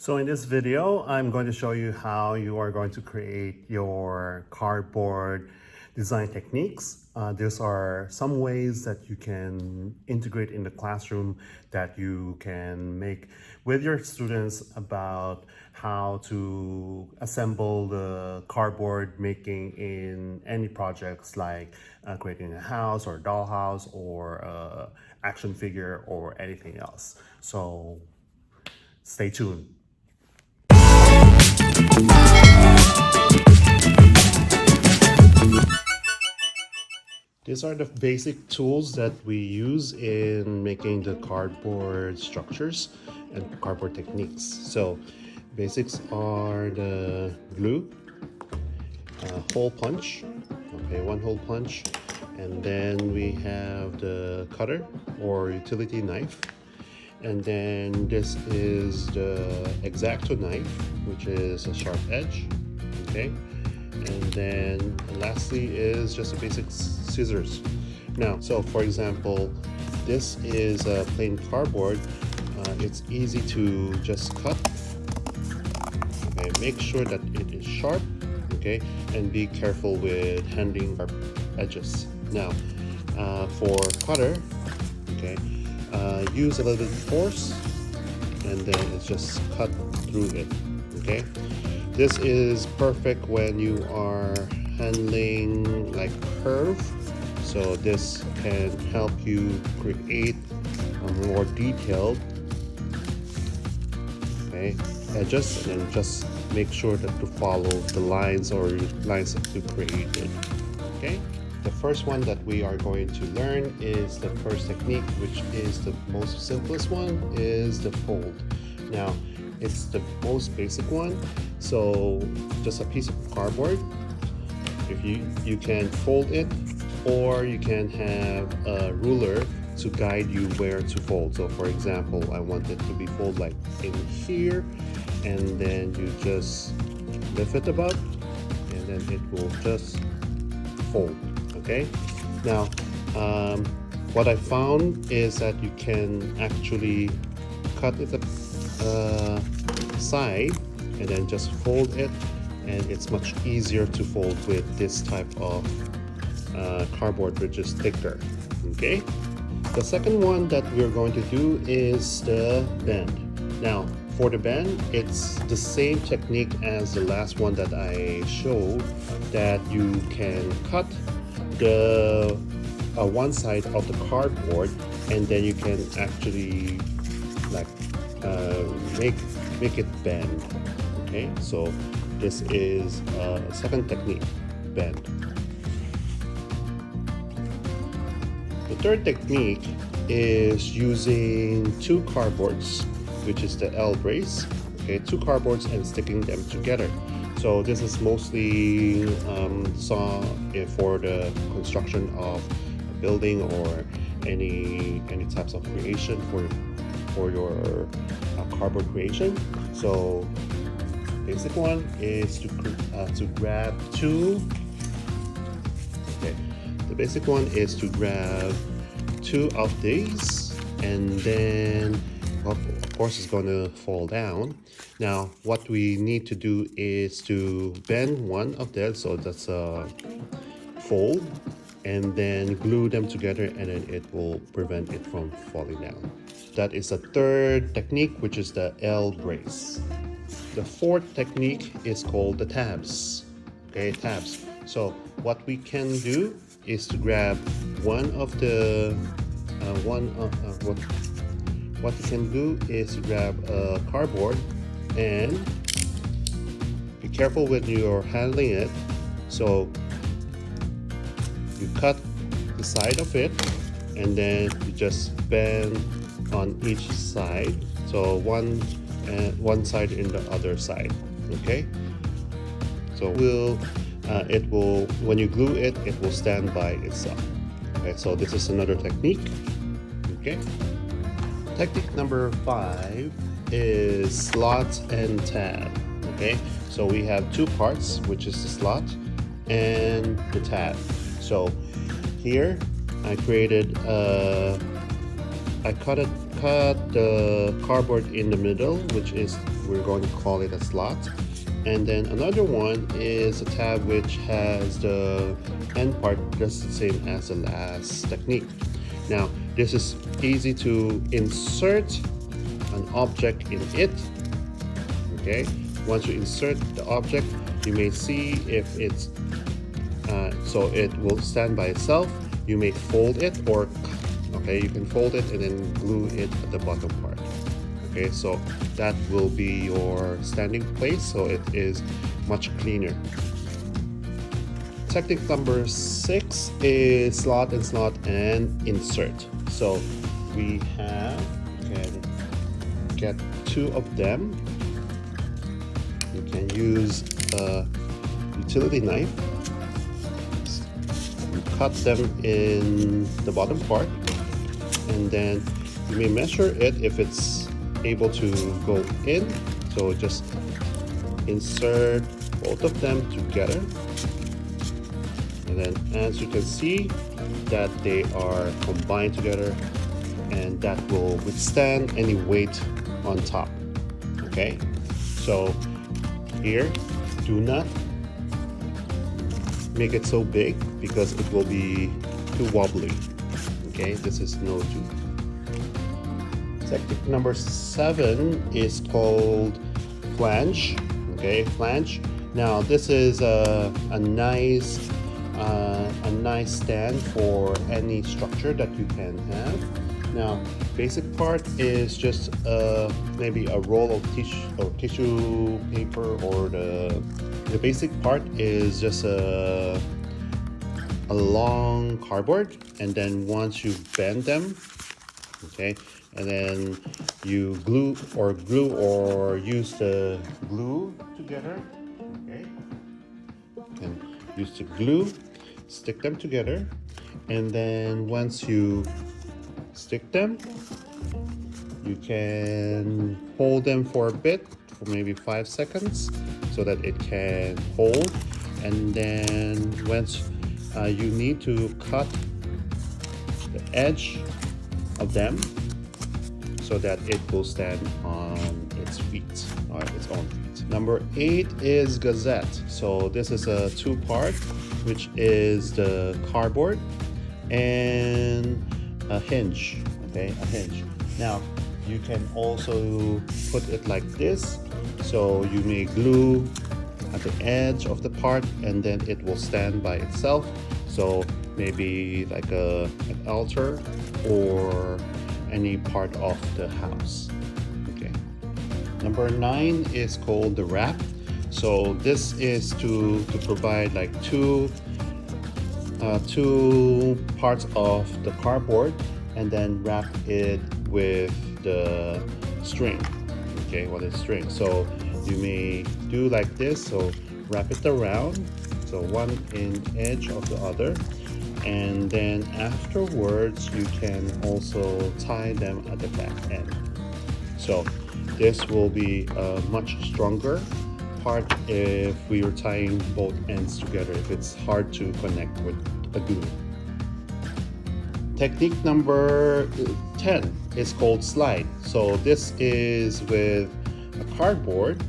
So in this video, I'm going to show you how you are going to create your cardboard design techniques. These are some ways that you can integrate in the classroom that you can make with your students about how to assemble the cardboard making in any projects like creating a house or a dollhouse or a action figure or anything else. So stay tuned. These are the basic tools that we use in making the cardboard structures and cardboard techniques. So basics are the glue, hole punch, okay, one hole punch, and then we have the cutter or utility knife, and then this is the X-Acto knife, which is a sharp edge, okay, and then lastly is just a basic scissors. Now, so for example, this is a plain cardboard. It's easy to just cut. Okay, make sure that it is sharp, okay, and be careful with handling sharp edges. Now, for cutter, okay, use a little bit of force, and then it's just cut through it. Okay, this is perfect when you are handling like curve. So this can help you create a more detailed edges, and then just make sure that to follow the lines or lines that you created. Okay, the first one that we are going to learn is the first technique, which is the most simplest one, is the fold. Now it's the most basic one, so just a piece of cardboard. If you can fold it, or you can have a ruler to guide you where to fold. So for example, I want it to be folded like in here, and then you just lift it up, and then it will just fold. Okay, now what I found is that you can actually cut it side and then just fold it, and it's much easier to fold with this type of cardboard, which is thicker. Okay, the second one that we're going to do is the bend. Now for the bend, it's the same technique as the last one that I showed, that you can cut the one side of the cardboard, and then you can actually like make it bend. Okay, so this is a second technique, bend. The third technique is using two cardboards, which is the L brace. Okay, two cardboards and sticking them together. So this is mostly saw for the construction of a building or any types of creation for your cardboard creation. So basic one is to grab two. Okay, the basic one is to grab two of these, and then of course it's going to fall down. Now what we need to do is to bend one of them, so that's a fold, and then glue them together, and then it will prevent it from falling down. That is the third technique, which is the L brace. The fourth technique is called the tabs. Okay, tabs. So what we can do is to grab one of the what you can do is to grab a cardboard, and be careful when you're handling it. So you cut the side of it, and then you just bend on each side. So one side in the other side. Okay. So it will when you glue it, it will stand by itself. Okay. So this is another technique. Okay. Technique number 5 is slot and tab. Okay, so we have two parts, which is the slot and the tab. So here I created I cut cut the cardboard in the middle, which is, we're going to call it a slot. And then another one is a tab which has the end part just the same as the last technique. Now, this is easy to insert an object in it. Okay, once you insert the object, you may see if it's so it will stand by itself. You may fold it, or okay, you can fold it and then glue it at the bottom part. Okay, so that will be your standing place, so it is much cleaner. Technique number 6 is slot and insert. So we can get 2 of them. You can use a utility knife, cut them in the bottom part, and then you may measure it if it's able to go in. So just insert both of them together, and then as you can see that they are combined together, and that will withstand any weight on top. Okay, so here, do not make it so big because it will be too wobbly. Okay, this is no do. Technique number 7 is called flange. Okay, flange. Now this is a nice stand for any structure that you can have. Now, basic part is just maybe a roll of tissue paper, or the basic part is just a long cardboard, and then once you bend them, okay, and then you glue or use the glue together. Okay, and use the glue, stick them together, and then once you stick them, you can hold them for a bit, for maybe 5 seconds, so that it can hold. And then once you need to cut the edge of them so that it will stand on its feet, on its own feet. Number 8 is gazette. So this is a 2-part, which is the cardboard and a hinge. Okay, a hinge. Now you can also put it like this, so you may glue at the edge of the part, and then it will stand by itself. So maybe like an altar or any part of the house. Okay. Number 9 is called the wrap. So this is to provide like two parts of the cardboard, and then wrap it with the string. Okay, what is string? So you may do like this. So wrap it around, so one in edge of the other, and then afterwards you can also tie them at the back end. So this will be a much stronger part if we are tying both ends together, if it's hard to connect with a glue. Technique number 10 is called slide. So this is with a cardboard,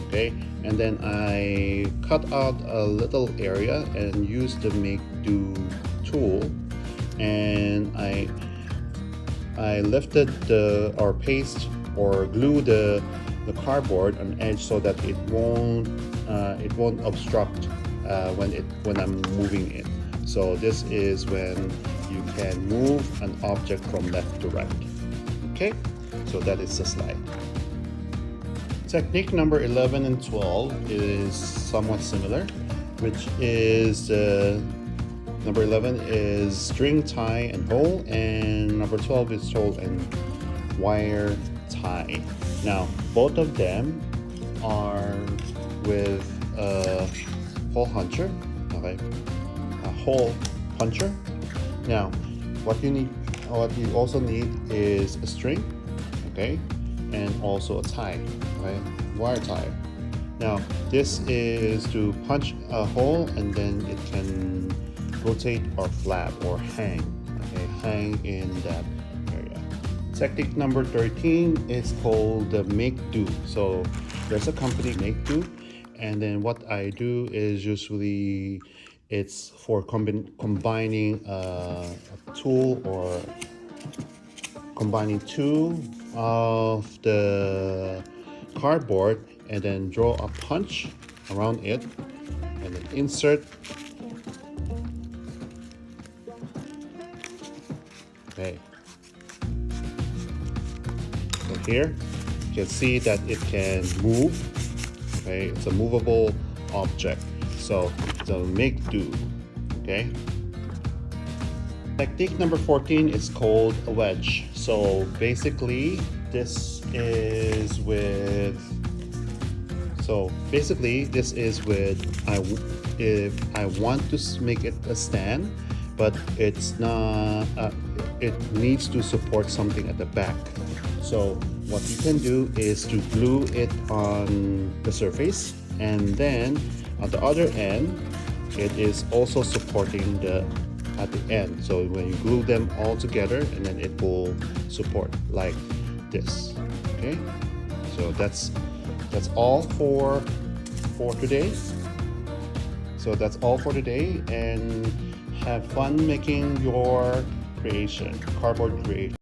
okay, and then I cut out a little area and used the make do tool, and I lifted or paste or glue the cardboard on edge so that it won't obstruct when I'm moving it. So this is when you can move an object from left to right. Okay, so that is the slide. Technique number 11 and 12 is somewhat similar, which is number 11 is string tie and hole, and number 12 is hole and wire tie. Now both of them are with a hole puncher. Okay, a hole puncher. Now what you also need is a string, okay, and also a tie, okay, wire tie. Now this is to punch a hole, and then it can rotate or flap or hang, okay, hang in that area. Technique number 13 is called the make do. So there's a company make do, and then what I do is usually it's for combining a tool or combining two of the cardboard and then draw a punch around it and then insert. Okay. So here you can see that it can move. Okay, it's a movable object. So it's a make do. Okay. Technique number 14 is called a wedge. So basically this is with if I want to make it a stand, but it's not it needs to support something at the back. So what you can do is to glue it on the surface, and then on the other end it is also supporting the at the end. So when you glue them all together, and then it will support like this. Okay, so that's all for today. So that's all for today, and have fun making your cardboard creation.